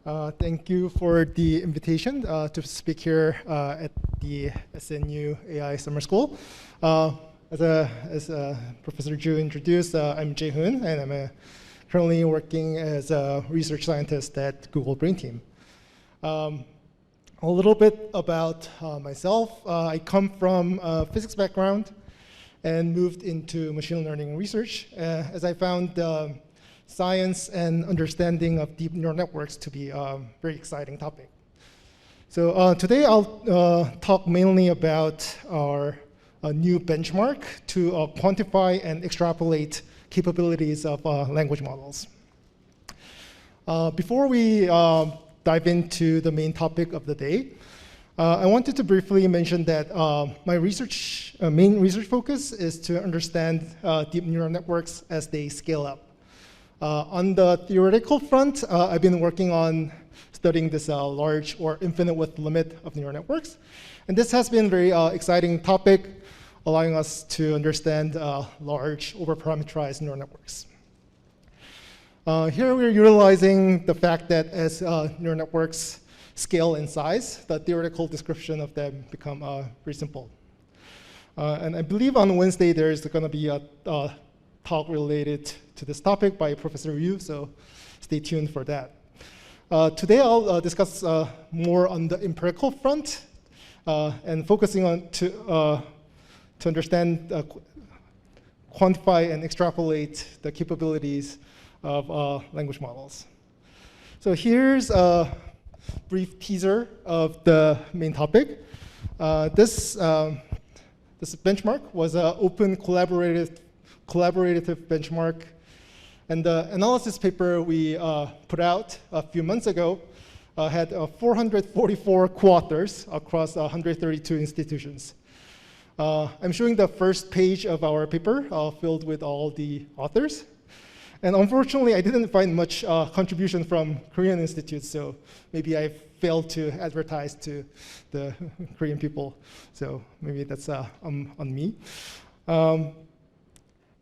Thank you for the invitation to speak here at the SNU AI Summer School. As Professor Ju introduced, I'm Jae-hoon, and I'm currently working as a research scientist at Google Brain Team. A little bit about myself. I come from a physics background and moved into machine learning research as I found science and understanding of deep neural networks to be a very exciting topic. So today I'll talk mainly about our new benchmark to quantify and extrapolate capabilities of language models. Before we dive into the main topic of the day, I wanted to briefly mention that my main research focus is to understand deep neural networks as they scale up. On the theoretical front, I've been working on studying this large or infinite width limit of neural networks. And this has been a very exciting topic, allowing us to understand large overparameterized neural networks. Here we're utilizing the fact that as neural networks scale in size, the theoretical description of them become very simple. And I believe on Wednesday there's going to be a talk related to this topic by Professor Yu, so stay tuned for that. Today I'll discuss more on the empirical front and focusing on to understand, quantify and extrapolate the capabilities of language models. So here's a brief teaser of the main topic. This benchmark was an open collaborative benchmark. And the analysis paper we put out a few months ago had 444 co-authors across 132 institutions. I'm showing the first page of our paper filled with all the authors. And unfortunately, I didn't find much contribution from Korean institutes, so maybe I failed to advertise to the Korean people. So maybe that's on me.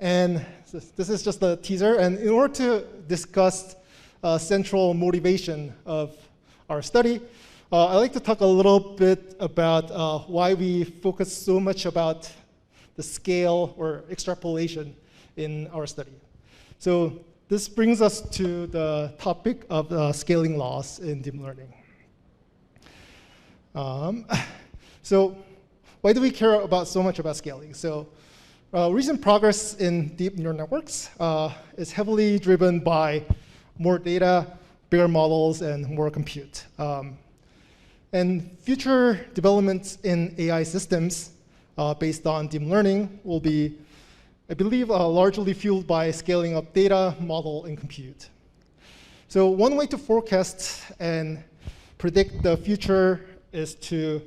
And this is just a teaser. And in order to discuss central motivation of our study, I'd like to talk a little bit about why we focus so much about the scale or extrapolation in our study. So this brings us to the topic of scaling laws in deep learning. So why do we care so much about scaling? So recent progress in deep neural networks is heavily driven by more data, bigger models, and more compute. And future developments in AI systems based on deep learning will be, I believe, largely fueled by scaling up data, model, and compute. So one way to forecast and predict the future is to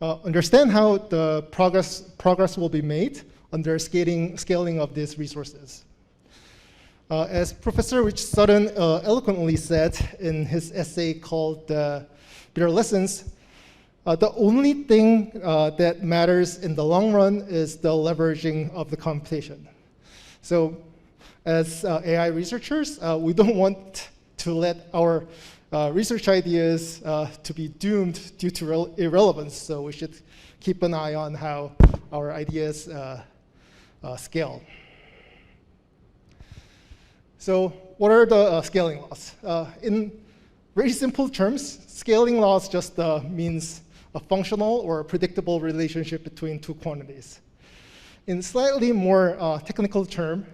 understand how the progress will be made under scaling of these resources. As Professor Rich Sutton eloquently said in his essay called Bitter Lessons, the only thing that matters in the long run is the leveraging of the computation. So as AI researchers, we don't want to let our research ideas to be doomed due to irrelevance, so we should keep an eye on how our ideas scale. So what are the scaling laws? In very simple terms, scaling laws just means a functional or a predictable relationship between two quantities. In slightly more technical term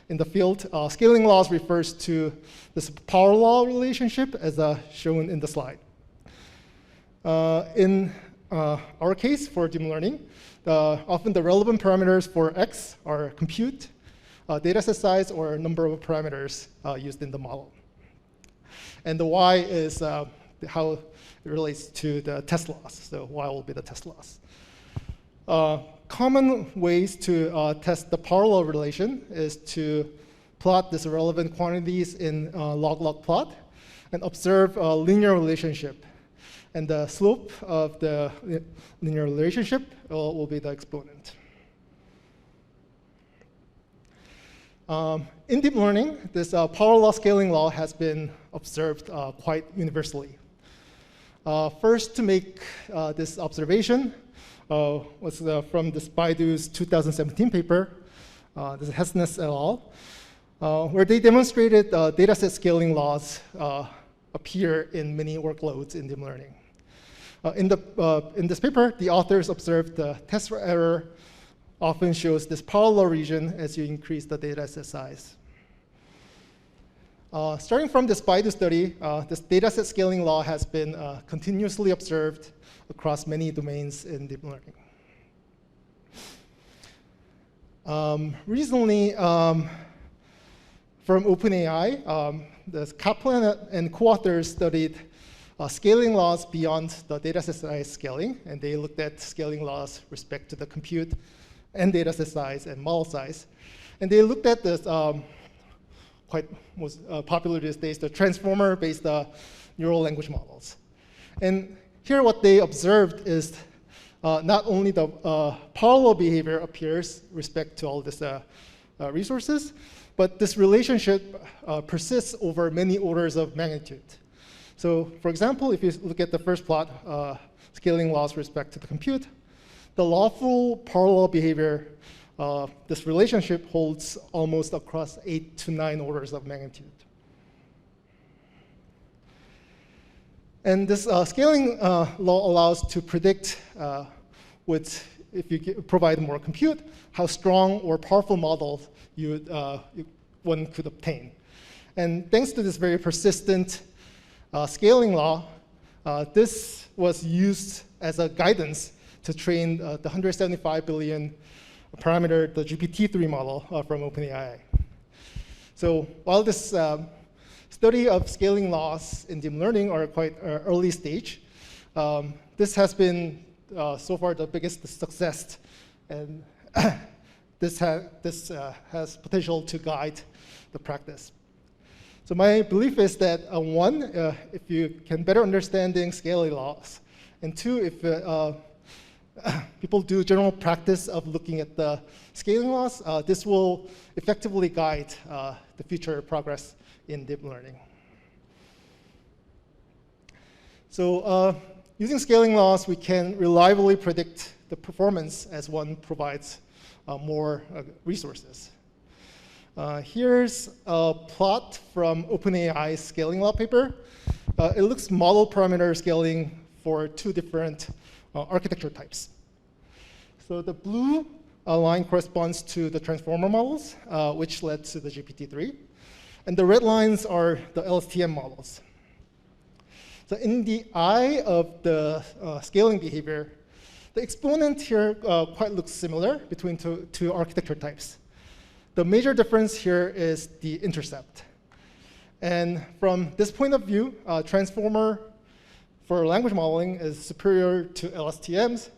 in the field, scaling laws refers to this power law relationship as shown in the slide. In our case for deep learning, often the relevant parameters for X are compute, dataset size, or number of parameters used in the model. And the Y is how it relates to the test loss. So Y will be the test loss. Common ways to test the power law relation is to plot these relevant quantities in log-log plot and observe a linear relationship. And the slope of the linear relationship will be the exponent. In deep learning, this power law scaling law has been observed quite universally. First to make this observation was from this Baidu's 2017 paper, this is Hessness et al., where they demonstrated dataset scaling laws appear in many workloads in deep learning. In this paper, the authors observed the test for error often shows this power law region as you increase the dataset size. Starting from this Baidu study, this dataset scaling law has been continuously observed across many domains in deep learning. Recently, from OpenAI, the Kaplan and co-authors studied scaling laws beyond the dataset size scaling, and they looked at scaling laws with respect to the compute and dataset size and model size. And they looked at this quite most popular these days, the transformer-based neural language models. And here what they observed is not only the power law behavior appears with respect to all these resources, but this relationship persists over many orders of magnitude. So for example, if you look at the first plot, scaling laws with respect to the compute, the lawful power law behavior, this relationship holds almost across 8 to 9 orders of magnitude. And this scaling law allows to predict if you provide more compute, how strong or powerful models one could obtain. And thanks to this very persistent scaling law, this was used as a guidance to train the 175 billion parameter, the GPT-3 model from OpenAI. So while this study of scaling laws in deep learning are quite early stage, this has been so far the biggest success, and this has potential to guide the practice. So my belief is that one, if you can better understanding scaling laws, and two, if people do general practice of looking at the scaling laws, this will effectively guide the future progress in deep learning. So using scaling laws, we can reliably predict the performance as one provides more resources. Here's a plot from OpenAI's scaling law paper. It looks model parameter scaling for 2 different architecture types. So the blue line corresponds to the transformer models, which led to the GPT-3. And the red lines are the LSTM models. So in the eye of the scaling behavior, the exponent here quite looks similar between two architecture types. The major difference here is the intercept. And from this point of view, transformer for language modeling is superior to LSTMs,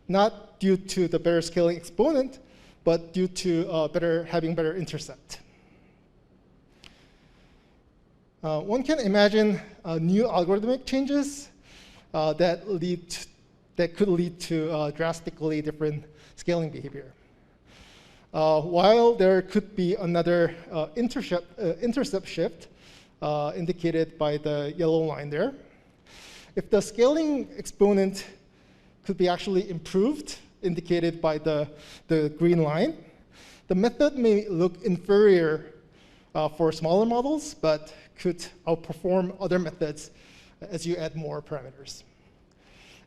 not due to the better scaling exponent, but due to having better intercept. One can imagine new algorithmic changes that could lead to drastically different scaling behavior. While there could be another intercept shift indicated by the yellow line there, if the scaling exponent could be actually improved, indicated by the green line, the method may look inferior for smaller models, but could outperform other methods as you add more parameters.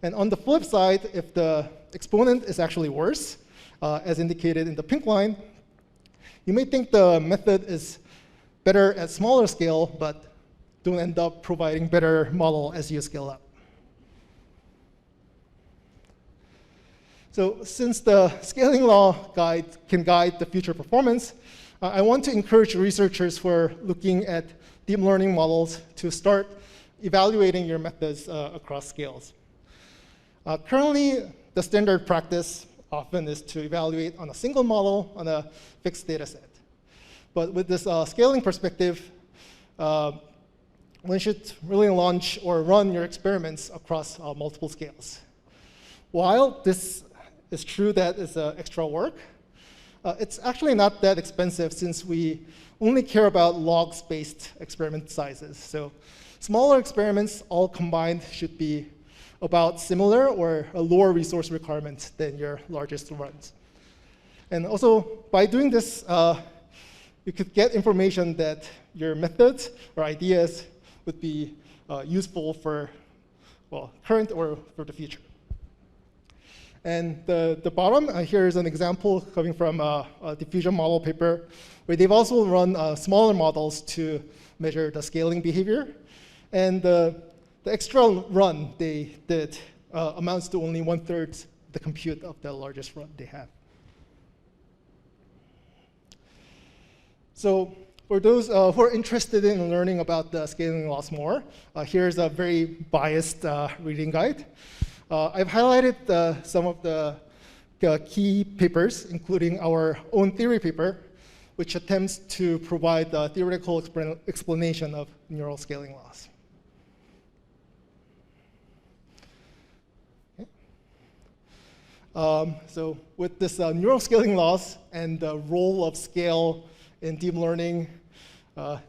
And on the flip side, if the exponent is actually worse, as indicated in the pink line, you may think the method is better at smaller scale, but don't end up providing better model as you scale up. So since the scaling law can guide the future performance, I want to encourage researchers who are looking at deep learning models to start evaluating your methods across scales. Currently, the standard practice often is to evaluate on a single model on a fixed data set. But with this scaling perspective, one should really launch or run your experiments across multiple scales. While this is true that it's extra work, It's actually not that expensive since we only care about logs-based experiment sizes. So smaller experiments all combined should be about similar or a lower resource requirement than your largest runs. And also, by doing this, you could get information that your methods or ideas would be useful for, well, current or for the future. And the bottom here is an example coming from a diffusion model paper, where they've also run smaller models to measure the scaling behavior. And the extra run they did amounts to only 1/3 the compute of the largest run they have. So for those who are interested in learning about the scaling laws more, here's a very biased reading guide. I've highlighted some of the key papers, including our own theory paper, which attempts to provide the theoretical explanation of neural scaling laws. So with this neural scaling laws and the role of scale in deep learning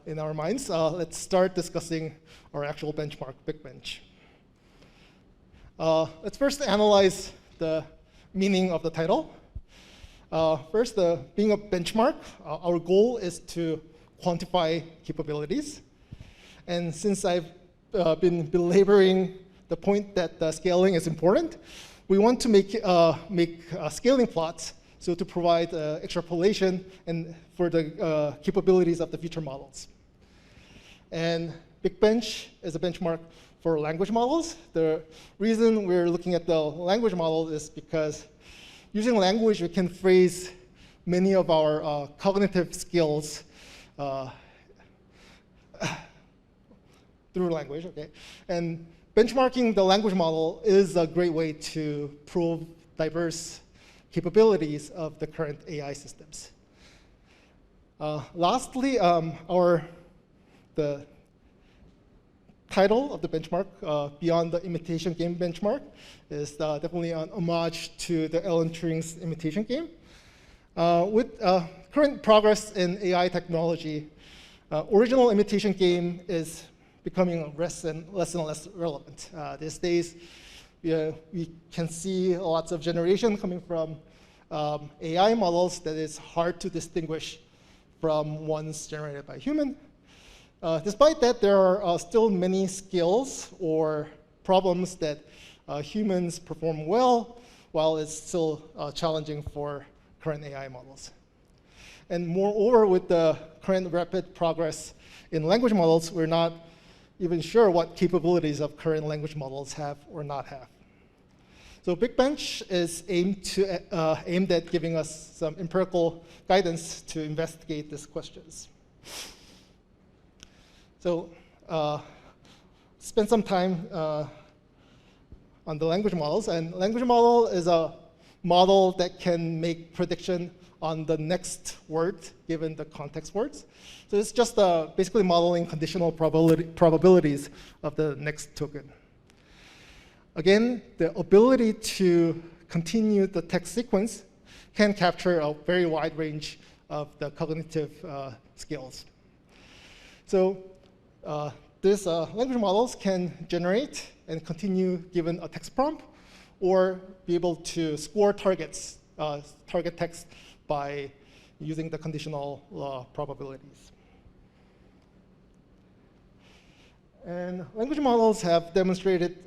in our minds, let's start discussing our actual benchmark, BigBench. Let's first analyze the meaning of the title. First, being a benchmark, our goal is to quantify capabilities. And since I've been belaboring the point that scaling is important, we want to make scaling plots, so to provide extrapolation and for the capabilities of the future models. And BigBench is a benchmark for language models. The reason we're looking at the language model is because using language, we can phrase many of our cognitive skills through language, okay? And benchmarking the language model is a great way to prove diverse capabilities of the current AI systems. Lastly, the title of the benchmark, Beyond the Imitation Game benchmark, is definitely an homage to the Alan Turing's imitation game. With current progress in AI technology, original imitation game is becoming less and less relevant. These days, we can see lots of generation coming from AI models that is hard to distinguish from ones generated by human. Despite that, there are still many skills or problems that humans perform well, while it's still challenging for current AI models. And moreover, with the current rapid progress in language models, we're not even sure what capabilities of current language models have or not have. So BigBench is aimed at giving us some empirical guidance to investigate these questions. So spend some time on the language models. And language model is a model that can make prediction on the next word given the context words. So it's just basically modeling conditional probabilities of the next token. Again, the ability to continue the text sequence can capture a very wide range of the cognitive skills. So these language models can generate and continue given a text prompt, or be able to score target text by using the conditional probabilities. And language models have demonstrated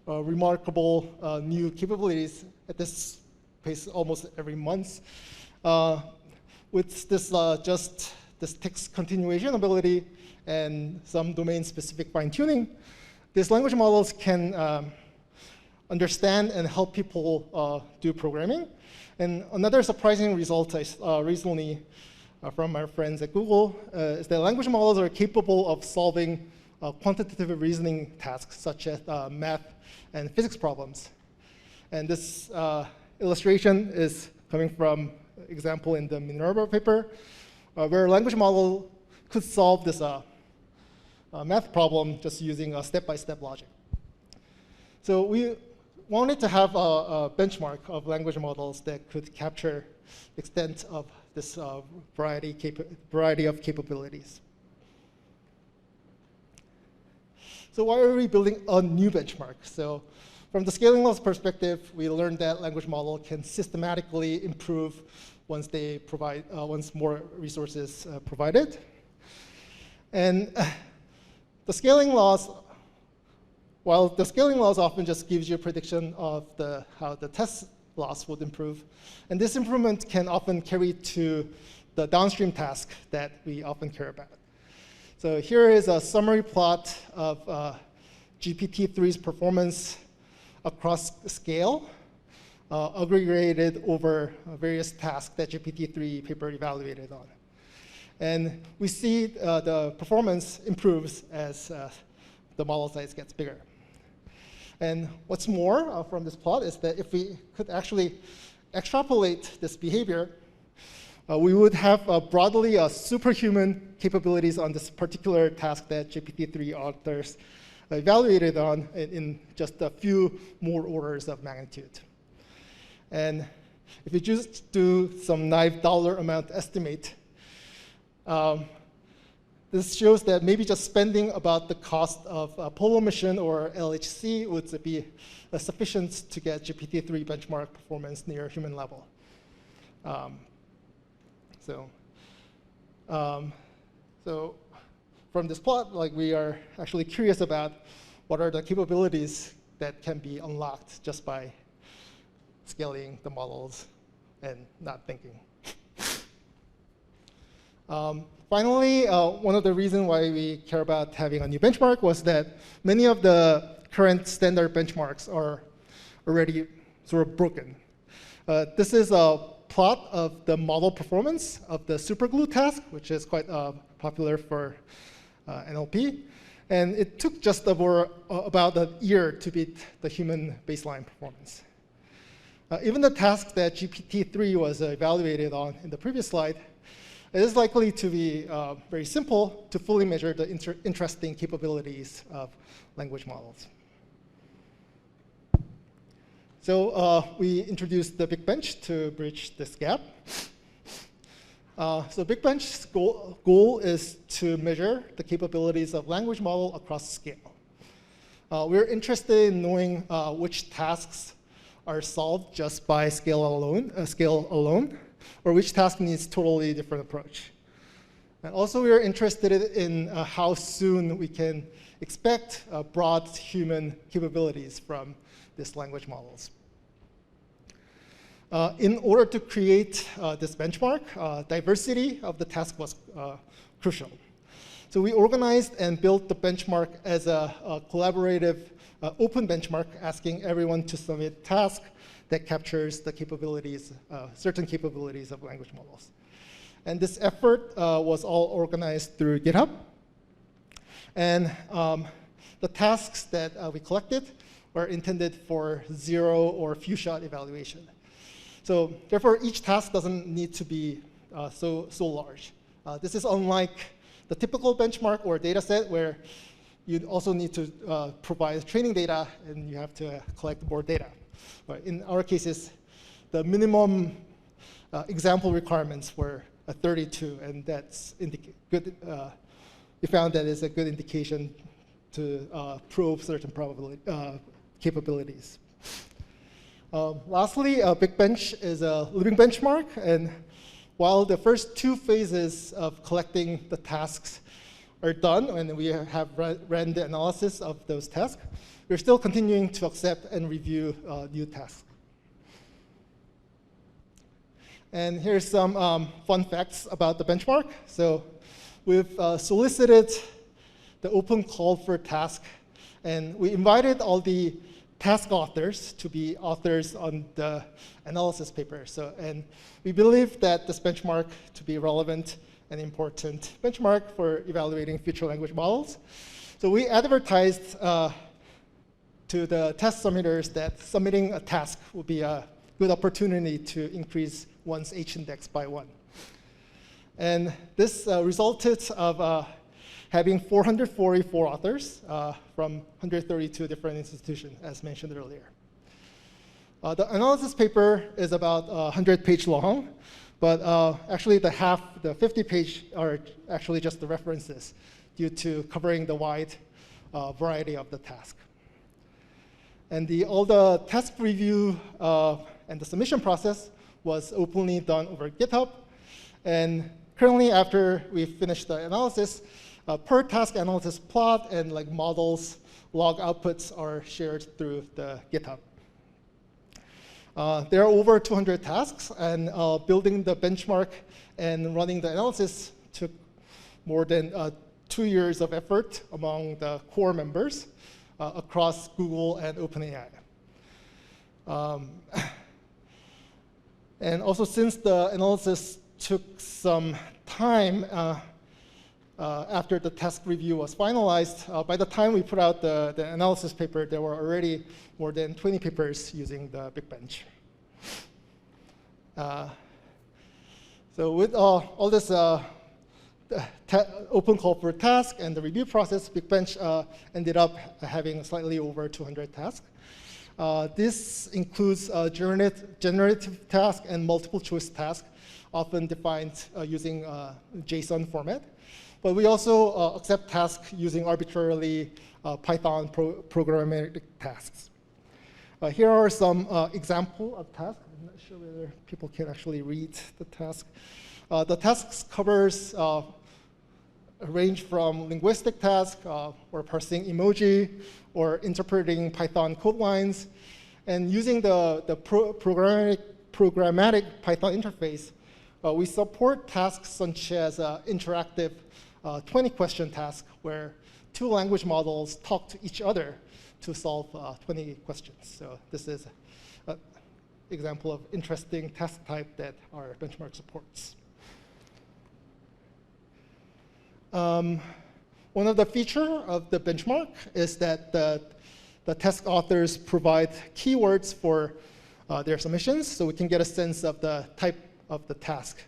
remarkable new capabilities at this pace almost every month. With this text continuation ability and some domain-specific fine-tuning, these language models can understand and help people do programming. And another surprising result I recently from our friends at Google is that language models are capable of solving quantitative reasoning tasks such as math and physics problems. And this illustration is coming from an example in the Minerva paper, where a language model could solve this math problem just using a step-by-step logic. So wanted to have a benchmark of language models that could capture the extent of this variety of capabilities. So why are we building a new benchmark? So from the scaling laws perspective, we learned that language model can systematically improve once more resources provided. And the scaling laws, while the scaling laws often just gives you a prediction of how the test loss would improve, and this improvement can often carry to the downstream task that we often care about. So here is a summary plot of GPT-3's performance across scale, aggregated over various tasks that GPT-3 paper evaluated on. And we see the performance improves as the model size gets bigger. And what's more from this plot is that if we could actually extrapolate this behavior, we would have broadly superhuman capabilities on this particular task that GPT-3 authors evaluated on in just a few more orders of magnitude. And if you just do some naive dollar amount estimate, this shows that maybe just spending about the cost of a Polo mission or LHC would be sufficient to get GPT-3 benchmark performance near human level. So from this plot, we are actually curious about what are the capabilities that can be unlocked just by scaling the models and not thinking. Finally, one of the reasons why we care about having a new benchmark was that many of the current standard benchmarks are already sort of broken. This is a plot of the model performance of the superglue task, which is quite popular for NLP. And it took just about a year to beat the human baseline performance. Even the task that GPT-3 was evaluated on in the previous slide, it is likely to be very simple to fully measure the interesting capabilities of language models. So we introduced the Big Bench to bridge this gap. So Big Bench's goal is to measure the capabilities of language model across scale. We're interested in knowing which tasks are solved just by scale alone, or which task needs totally different approach. And also we are interested in how soon we can expect broad human capabilities from these language models. In order to create this benchmark, diversity of the task was crucial. So we organized and built the benchmark as a collaborative open benchmark, asking everyone to submit tasks that captures the capabilities, certain capabilities of language models. And this effort was all organized through GitHub. And the tasks that we collected were intended for zero or few shot evaluation. So therefore, each task doesn't need to be so large. This is unlike the typical benchmark or data set where you also need to provide training data and you have to collect more data. But in our cases, the minimum example requirements were 32, and that's good. We found that is a good indication to prove certain capabilities. Lastly, Big Bench is a living benchmark, and while the first two phases of collecting the tasks are done, and we have ran the analysis of those tasks, we're still continuing to accept and review new tasks. And here's some fun facts about the benchmark. So we've solicited the open call for task, and we invited all the task authors to be authors on the analysis paper. And we believe that this benchmark to be relevant and important benchmark for evaluating future language models. So we advertised to the test submitters that submitting a task would be a good opportunity to increase one's H-index by 1. And this resulted of having 444 authors from 132 different institutions, as mentioned earlier. The analysis paper is about 100-page long, but actually the 50-page are actually just the references due to covering the wide variety of the task. And all the task review and the submission process was openly done over GitHub. And currently, after we finish the analysis, per task analysis plot and like models log outputs are shared through the GitHub. There are over 200 tasks, and building the benchmark and running the analysis took more than 2 years of effort among the core members across Google and OpenAI. And also, since the analysis took some time after the task review was finalized, by the time we put out the analysis paper, there were already more than 20 papers using the Big Bench. So with all this open call for task and the review process, Big Bench ended up having slightly over 200 tasks. This includes generative task and multiple choice task, often defined using JSON format. But we also accept tasks using arbitrarily Python programmatic tasks. Here are some examples of tasks. I'm not sure whether people can actually read the task. The tasks covers range from linguistic tasks or parsing emoji or interpreting Python code lines. And using the programmatic Python interface, we support tasks such as interactive 20-question task, where 2 language models talk to each other to solve 20 questions. So this is an example of interesting task type that our benchmark supports. One of the features of the benchmark is that the task authors provide keywords for their submissions, so we can get a sense of the type of the task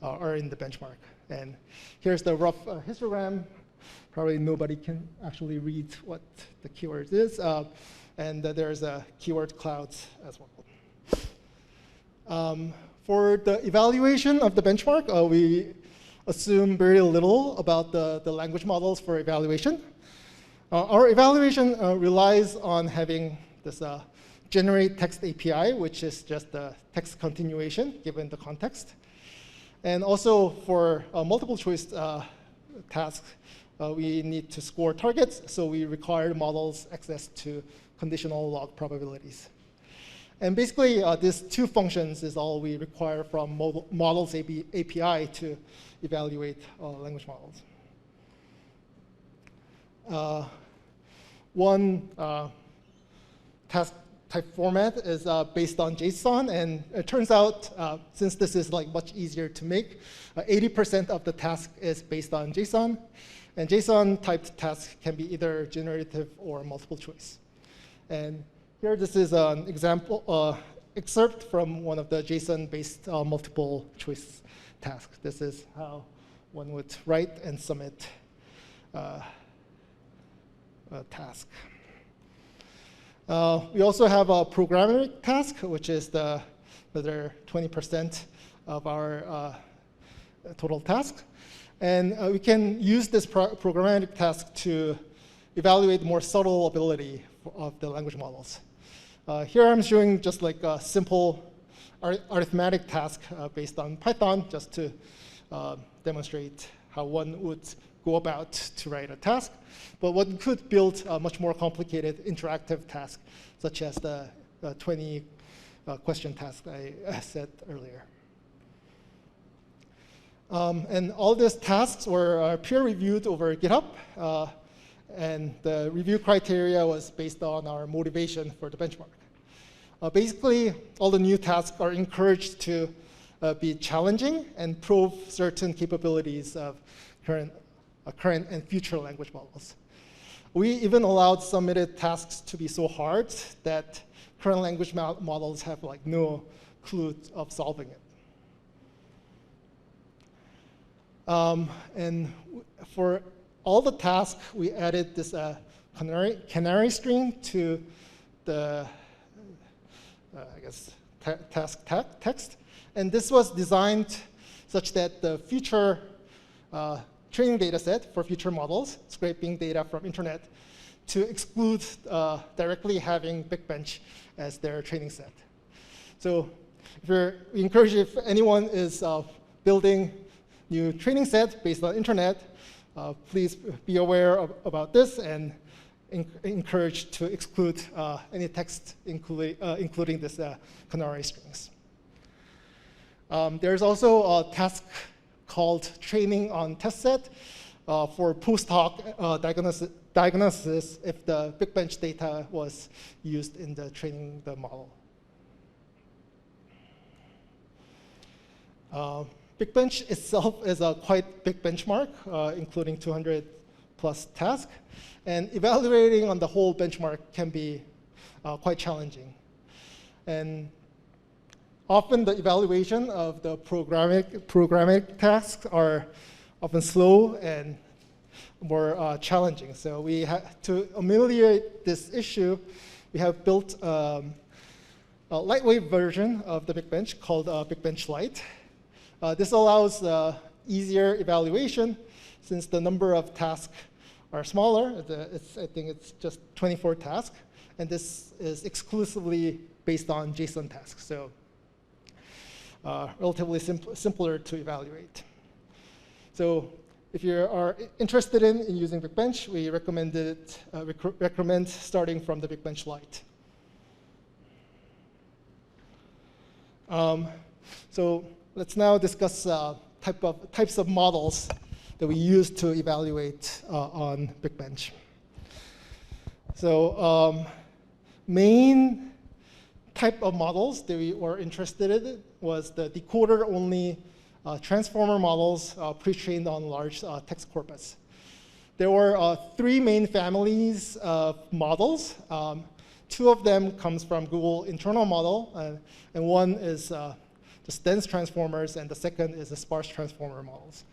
are in the benchmark. And here's the rough histogram. Probably nobody can actually read what the keyword is. And there's a keyword clouds as well. For the evaluation of the benchmark, we assume very little about the language models for evaluation. Our evaluation relies on having this generate text API, which is just the text continuation given the context. And also for multiple choice tasks, we need to score targets, so we require models access to conditional log probabilities. And basically, these 2 functions is all we require from models API to evaluate language models. One task type format is based on JSON, and it turns out, since this is like much easier to make, 80% of the task is based on JSON, and JSON typed tasks can be either generative or multiple choice. And here, this is an example excerpt from one of the JSON-based multiple choice tasks. This is how one would write and submit a task. We also have a programmatic task, which is the other 20% of our total task. And we can use this programmatic task to evaluate more subtle ability of the language models. Here I'm showing just like a simple arithmetic task based on Python, just to demonstrate how one would go about to write a task. But one could build a much more complicated interactive task, such as the 20-question task I said earlier. And all these tasks were peer-reviewed over GitHub. And the review criteria was based on our motivation for the benchmark. Basically, all the new tasks are encouraged to be challenging and prove certain capabilities of current and future language models. We even allowed submitted tasks to be so hard that current language models have like no clue of solving it. And for all the tasks, we added this canary string to the I guess, task text. And this was designed such that the future training data set for future models, scraping data from internet, to exclude directly having BigBench as their training set. So we encourage, if anyone is building new training set based on internet, please be aware about this and encourage to exclude any text, including this canary strings. There's also a task called training on test set for post hoc diagnosis if the BigBench data was used in the training the model. BigBench itself is a quite big benchmark, including 200 plus tasks. And evaluating on the whole benchmark can be quite challenging. And often the evaluation of the programmatic tasks are often slow and more challenging. So we to ameliorate this issue, we have built a lightweight version of the BigBench called BigBench Lite. This allows easier evaluation since the number of tasks are smaller. I think it's just 24 tasks. And this is exclusively based on JSON tasks. So relatively simpler to evaluate. So if you are interested in using BigBench, we recommend starting from the BigBench Lite. So let's now discuss types of models that we use to evaluate on BigBench. So main type of models that we were interested in was the decoder-only transformer models pre-trained on large text corpus. There were 3 main families of models. 2 of them comes from Google internal model, and one is just dense transformers, and the second is the sparse transformer models.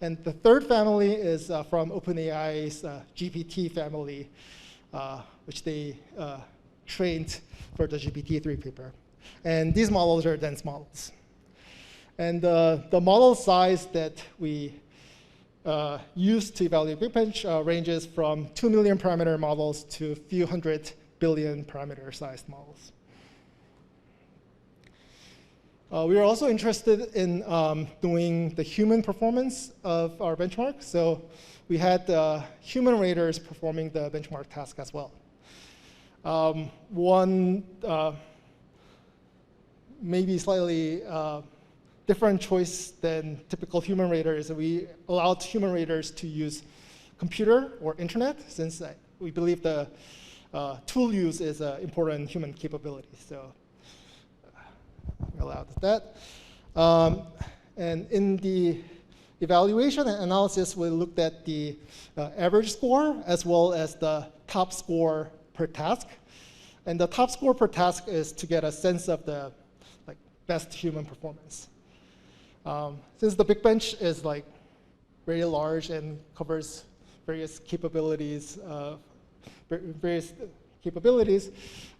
And the third family is from OpenAI's GPT family, which they trained for the GPT-3 paper. And these models are dense models. And the model size that we use to evaluate BigBench ranges from 2 million parameter models to a few hundred billion parameter sized models. We are also interested in doing the human performance of our benchmark. So we had human raters performing the benchmark task as well. One maybe slightly different choice than typical human raters. We allowed human raters to use computer or internet, since we believe the tool use is an important human capability. So we allowed that. And in the evaluation and analysis, we looked at the average score as well as the top score per task. And the top score per task is to get a sense of the best human performance. Since the BigBench is very large and covers various capabilities,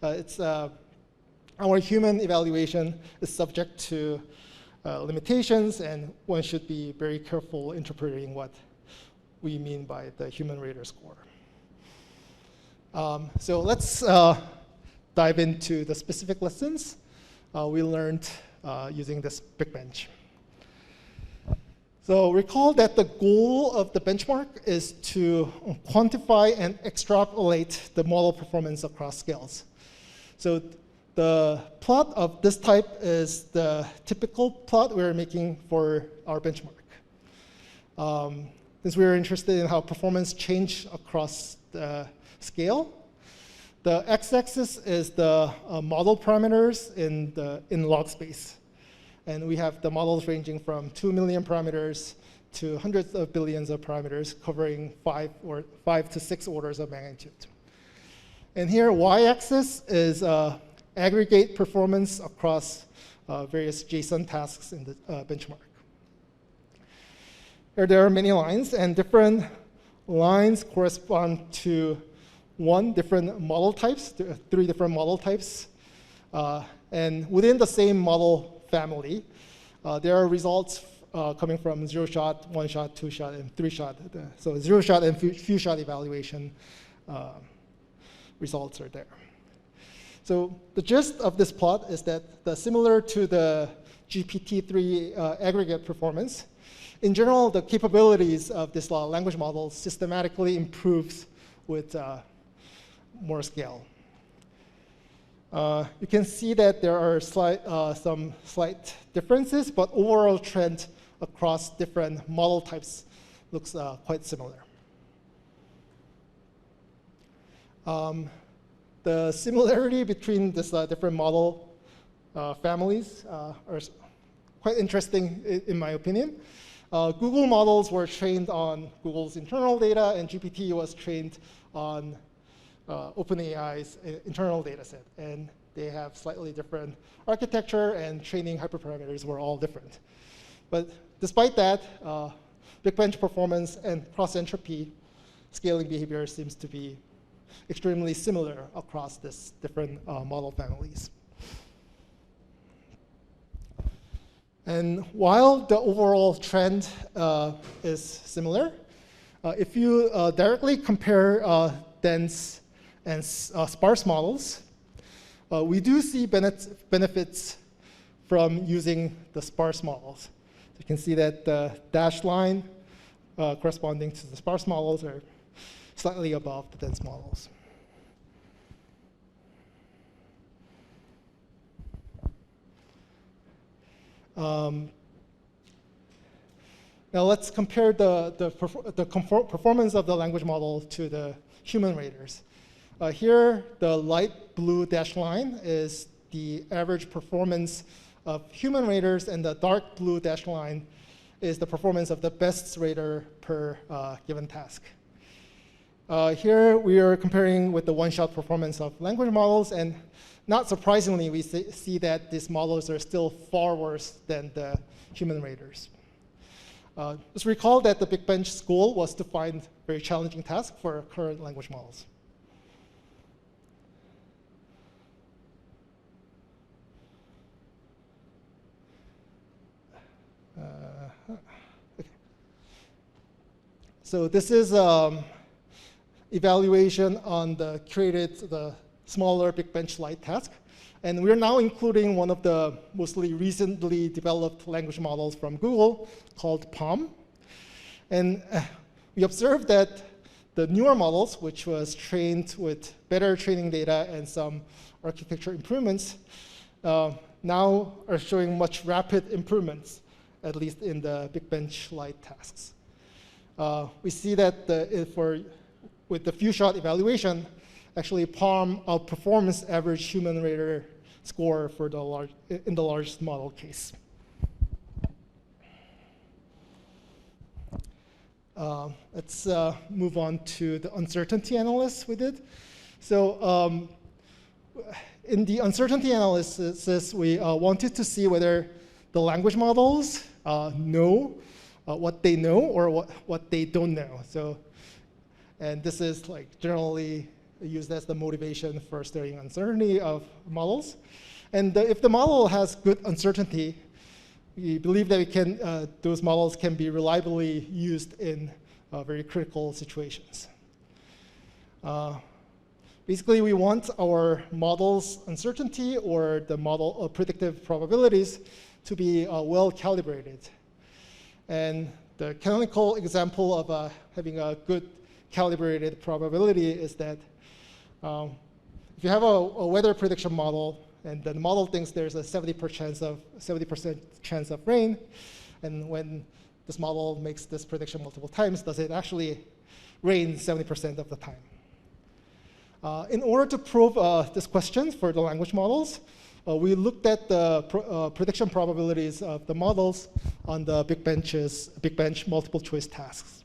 it's our human evaluation is subject to limitations, and one should be very careful interpreting what we mean by the human rater score. So let's dive into the specific lessons we learned using this BigBench. So recall that the goal of the benchmark is to quantify and extrapolate the model performance across scales. So the plot of this type is the typical plot we're making for our benchmark. Since we're interested in how performance change across the scale, the x-axis is the model parameters in log space. And we have the models ranging from 2 million parameters to hundreds of billions of parameters, covering 5 to 6 orders of magnitude. And here, y-axis is aggregate performance across various JSON tasks in the benchmark. Here there are many lines, and different lines correspond to 3 different model types. And within the same model family, there are results coming from 0-shot, 1-shot, 2-shot, and 3-shot. So 0-shot and few-shot evaluation results are there. So the gist of this plot is that similar to the GPT-3 aggregate performance, in general, the capabilities of this language model systematically improves with more scale. You can see that there are some slight differences, but overall trend across different model types looks quite similar. The similarity between these different model families are quite interesting in my opinion. Google models were trained on Google's internal data, and GPT was trained on OpenAI's internal data set. And they have slightly different architecture, and training hyperparameters were all different. But despite that, big bench performance and cross-entropy scaling behavior seems to be extremely similar across these different model families. And while the overall trend is similar, if you directly compare dense and sparse models, we do see benefits from using the sparse models. So you can see that the dashed line corresponding to the sparse models are slightly above the dense models. Now let's compare the performance of the language model to the human raters. Here, the light blue dashed line is the average performance of human raters, and the dark blue dashed line is the performance of the best rater per given task. Here, we are comparing with the one-shot performance of language models, and not surprisingly, we see that these models are still far worse than the human raters. Just recall that the Big Bench's goal was to find very challenging tasks for current language models. Okay. So this is evaluation on the smaller Big Bench light task. And we're now including one of the mostly recently developed language models from Google called PaLM. And we observed that the newer models, which was trained with better training data and some architecture improvements, now are showing much rapid improvements, at least in the Big Bench light tasks. We see that with the few-shot evaluation, actually PaLM outperforms average human rater score for in the largest model case. Let's move on to the uncertainty analysis we did. So in the uncertainty analysis, we wanted to see whether the language models know what they know or what they don't know. So, and this is like generally used as the motivation for studying uncertainty of models. And if the model has good uncertainty, we believe that those models can be reliably used in very critical situations. Basically, we want our model's uncertainty or the model predictive probabilities to be well calibrated. And the canonical example of having a good calibrated probability is that if you have a weather prediction model, and the model thinks there's a 70% chance of rain, and when this model makes this prediction multiple times, does it actually rain 70% of the time? In order to prove this question for the language models, we looked at the prediction probabilities of the models on the Big Bench multiple choice tasks.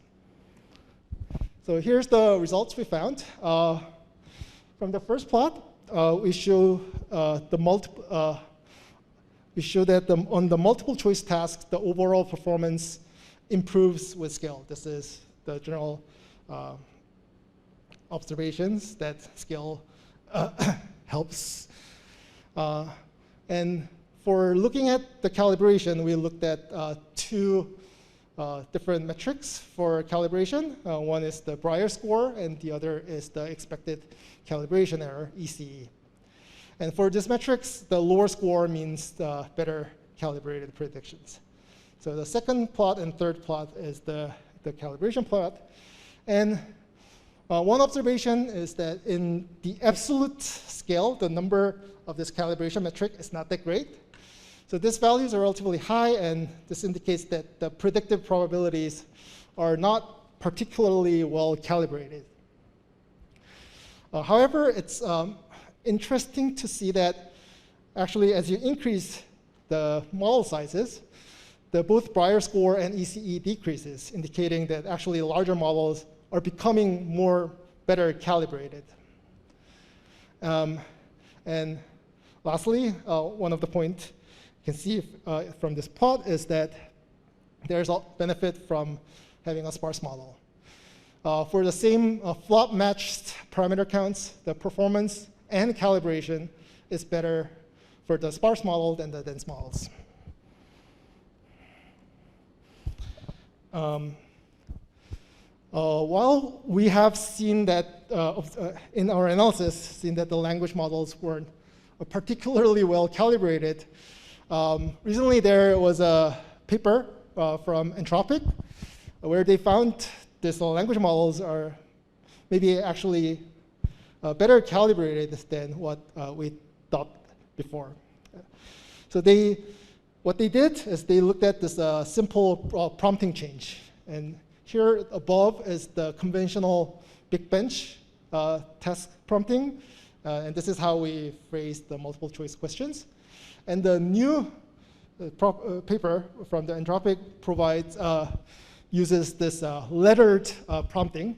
So here's the results we found. From the first plot, we show that on the multiple choice tasks, the overall performance improves with scale. This is the general observations that scale helps. And for looking at the calibration, we looked at two different metrics for calibration. One is the Breyer score, and the other is the expected calibration error, ECE. And for these metrics, the lower score means better calibrated predictions. So the second plot and third plot is the calibration plot. And one observation is that in the absolute scale, the number of this calibration metric is not that great. So these values are relatively high, and this indicates that the predictive probabilities are not particularly well calibrated. However, it's interesting to see that actually as you increase the model sizes, both Breyer score and ECE decreases, indicating that actually larger models are becoming better calibrated. And lastly, one of the points you can see from this plot is that there's a benefit from having a sparse model. For the same flop-matched parameter counts, the performance and calibration is better for the sparse model than the dense models. While we have seen that in our analysis, seen that the language models weren't particularly well calibrated, recently there was a paper from Anthropic where they found these language models are maybe actually better calibrated than what we thought before. So what they did is they looked at this simple prompting change. And here above is the conventional big bench task prompting. And this is how we phrase the multiple choice questions. And the new paper from the Anthropic uses this lettered prompting.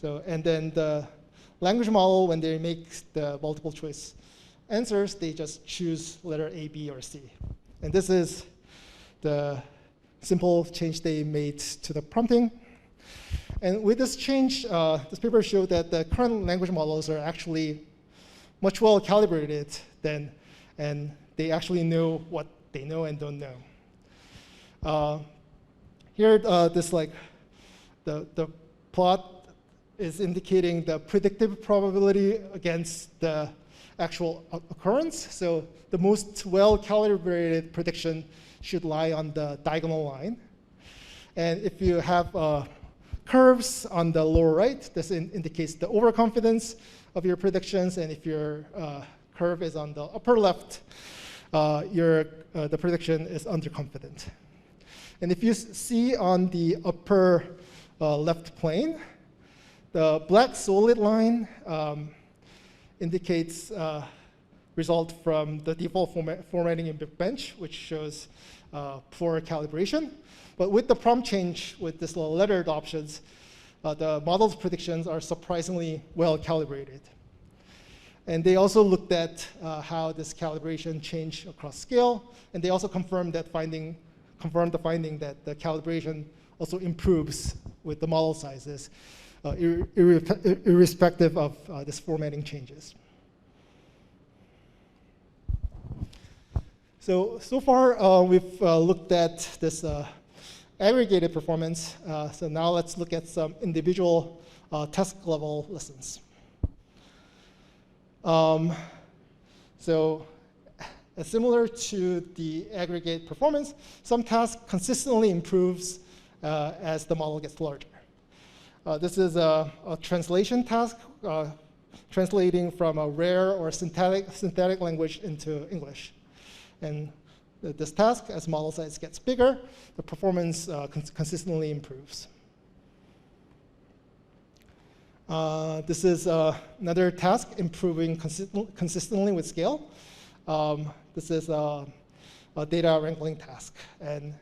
So, and then the language model, when they make the multiple choice answers, they just choose letter A, B, or C. And this is the simple change they made to the prompting. And with this change, this paper showed that the current language models are actually much well calibrated and they actually know what they know and don't know. Here, the plot is indicating the predictive probability against the actual occurrence. So the most well-calibrated prediction should lie on the diagonal line. And if you have curves on the lower right, this indicates the overconfidence of your predictions. And if your curve is on the upper left, the prediction is underconfident. And if you see on the upper left plane, the black solid line indicates result from the default formatting in Big Bench, which shows poor calibration. But with the prompt change, with this lettered options, the model's predictions are surprisingly well calibrated. And they also looked at how this calibration changed across scale, and they also confirmed the finding that the calibration also improves with the model sizes, irrespective of this formatting changes. So far we've looked at this aggregated performance. So now let's look at some individual task level lessons. Similar to the aggregate performance, some tasks consistently improves as the model gets larger. This is a translation task, translating from a rare or synthetic language into English. And this task, as model size gets bigger, the performance consistently improves. This is another task improving consistently with scale. This is a data wrangling task. And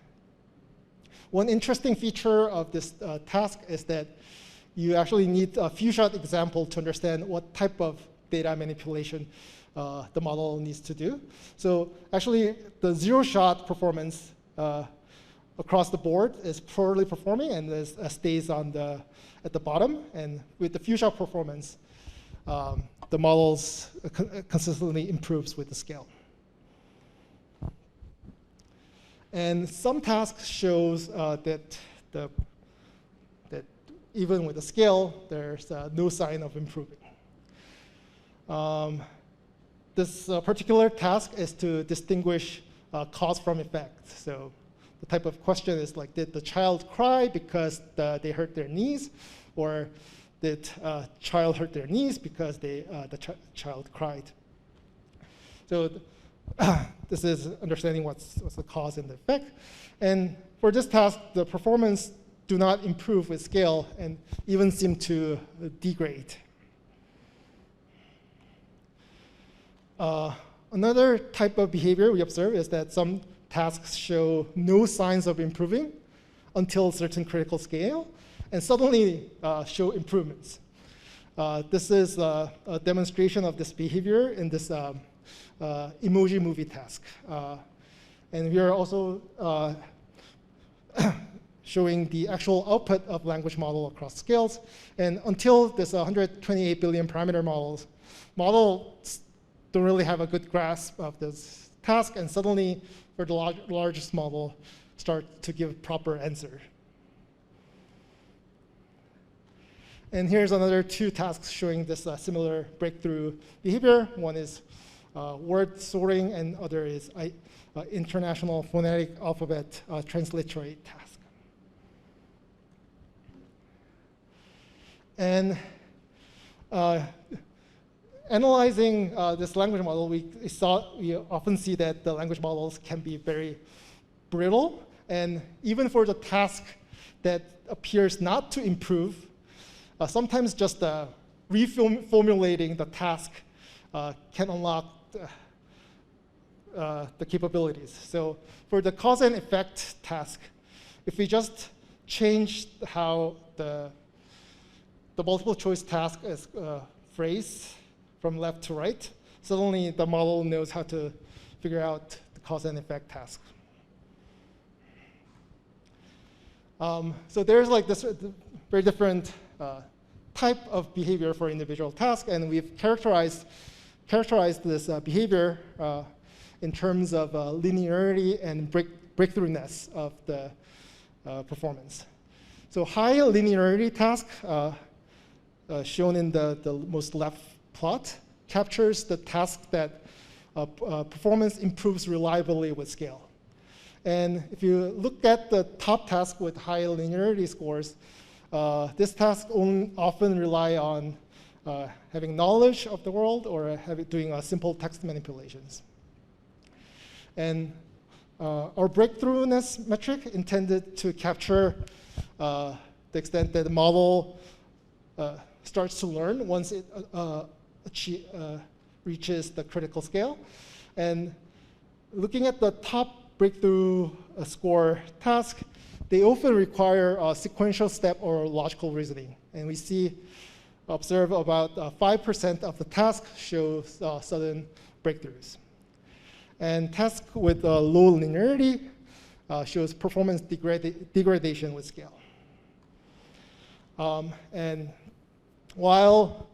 one interesting feature of this task is that you actually need a few-shot example to understand what type of data manipulation the model needs to do. So actually, the zero-shot performance across the board is poorly performing and stays at the bottom. And with the few-shot performance, the models consistently improves with the scale. And some tasks shows that even with the scale, there's no sign of improving. This particular task is to distinguish cause from effect. So the type of question is like, did the child cry because they hurt their knees? Or did child hurt their knees because the child cried? So this is understanding what's the cause and the effect. And for this task, the performance do not improve with scale and even seem to degrade. Another type of behavior we observe is that some tasks show no signs of improving until a certain critical scale, and suddenly show improvements. This is a demonstration of this behavior in this emoji movie task. And we are also showing the actual output of language model across scales. And until this 128 billion parameter models don't really have a good grasp of this task, and suddenly for the largest model start to give proper answer. And here's another two tasks showing this similar breakthrough behavior. One is word sorting, and other is international phonetic alphabet transliterate task. And analyzing this language model, we often see that the language models can be very brittle, and even for the task that appears not to improve, sometimes just reformulating the task can unlock the capabilities. So for the cause and effect task, if we just change how the multiple choice task is phrased from left to right, suddenly the model knows how to figure out the cause and effect task. So there's like this very different type of behavior for individual tasks, and we've characterized this behavior in terms of linearity and breakthroughness of the performance. So high linearity task, shown in the most left plot, captures the task that performance improves reliably with scale. And if you look at the top task with high linearity scores, this task often rely on having knowledge of the world or doing simple text manipulations. And our breakthroughness metric intended to capture the extent that the model starts to learn once it reaches the critical scale. And looking at the top breakthrough score task, they often require a sequential step or logical reasoning. And we observe about 5% of the task shows sudden breakthroughs. And task with low linearity shows performance degradation with scale. And while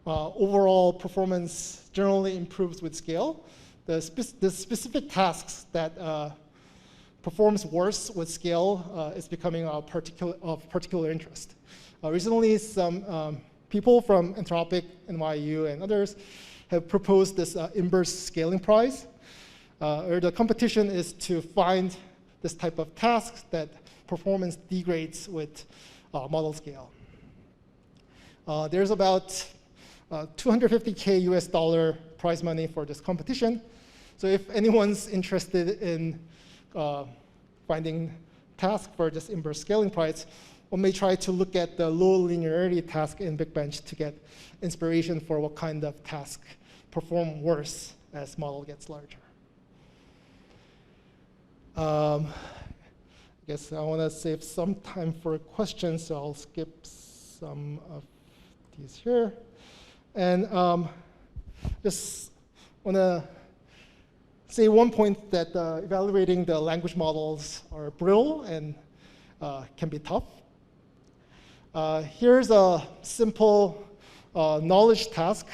overall performance generally improves with scale, the specific tasks that performs worse with scale is becoming of particular interest. Recently, some people from Anthropic, NYU, and others have proposed this inverse scaling prize, where the competition is to find this type of tasks that performance degrades with model scale. There's about $250K US prize money for this competition. So if anyone's interested in finding tasks for this inverse scaling prize, one may try to look at the low linearity task in Big Bench to get inspiration for what kind of task perform worse as model gets larger. I guess I want to save some time for questions, so I'll skip some of these here. And just want to say one point that evaluating the language models are brittle and can be tough. Here's a simple knowledge task.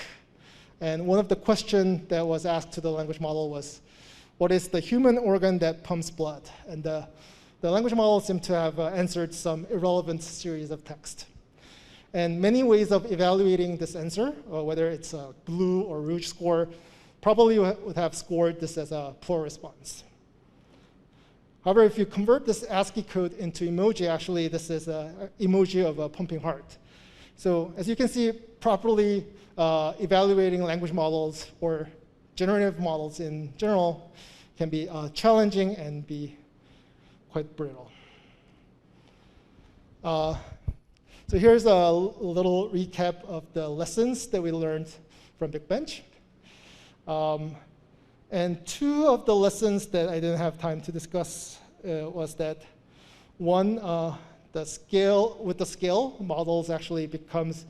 And one of the questions that was asked to the language model was, what is the human organ that pumps blood? And the language models seem to have answered some irrelevant series of text. And many ways of evaluating this answer, whether it's a blue or rouge score, probably would have scored this as a poor response. However, if you convert this ASCII code into emoji, actually this is an emoji of a pumping heart. So as you can see, properly evaluating language models or generative models in general can be challenging and be quite brittle. So here's a little recap of the lessons that we learned from Big Bench. And two of the lessons that I didn't have time to discuss was that one, with the scale, models actually becomes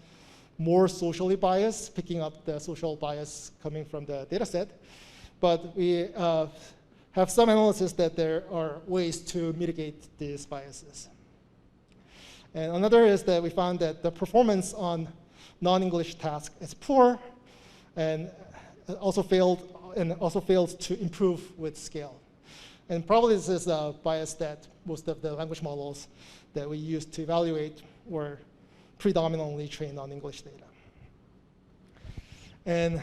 more socially biased, picking up the social bias coming from the data set. But we have some analysis that there are ways to mitigate these biases. And another is that we found that the performance on non-English tasks is poor and also fails to improve with scale. And probably this is a bias that most of the language models that we use to evaluate were predominantly trained on English data. And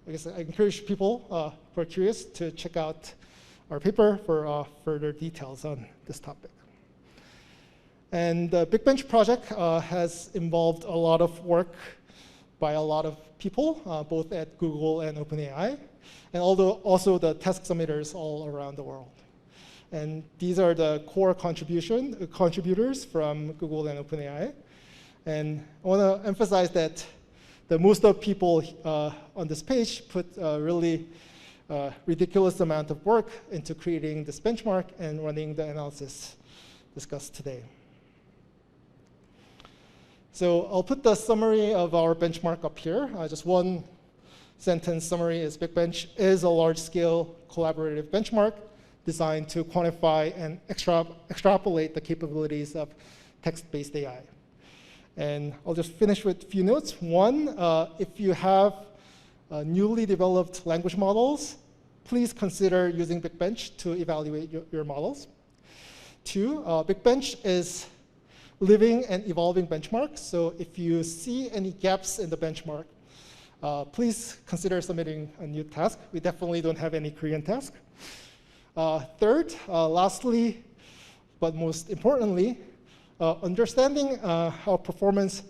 I guess I encourage people who are curious to check out our paper for further details on this topic. And the Big Bench project has involved a lot of work by a lot of people, both at Google and OpenAI, and also the task submitters all around the world. And these are the core contributors from Google and OpenAI. And I want to emphasize that most of the people on this page put a really ridiculous amount of work into creating this benchmark and running the analysis discussed today. So I'll put the summary of our benchmark up here. Just one sentence summary is Big Bench is a large-scale collaborative benchmark designed to quantify and extrapolate the capabilities of text-based AI. And I'll just finish with a few notes. One, if you have newly developed language models, please consider using Big Bench to evaluate your models. Two, Big Bench is living and evolving benchmark. So if you see any gaps in the benchmark, please consider submitting a new task. We definitely don't have any Korean task. Third, lastly, but most importantly, understanding how performance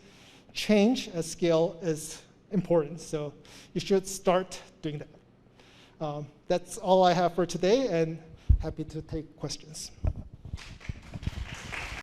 change at scale is important. So you should start doing that. That's all I have for today, and happy to take questions.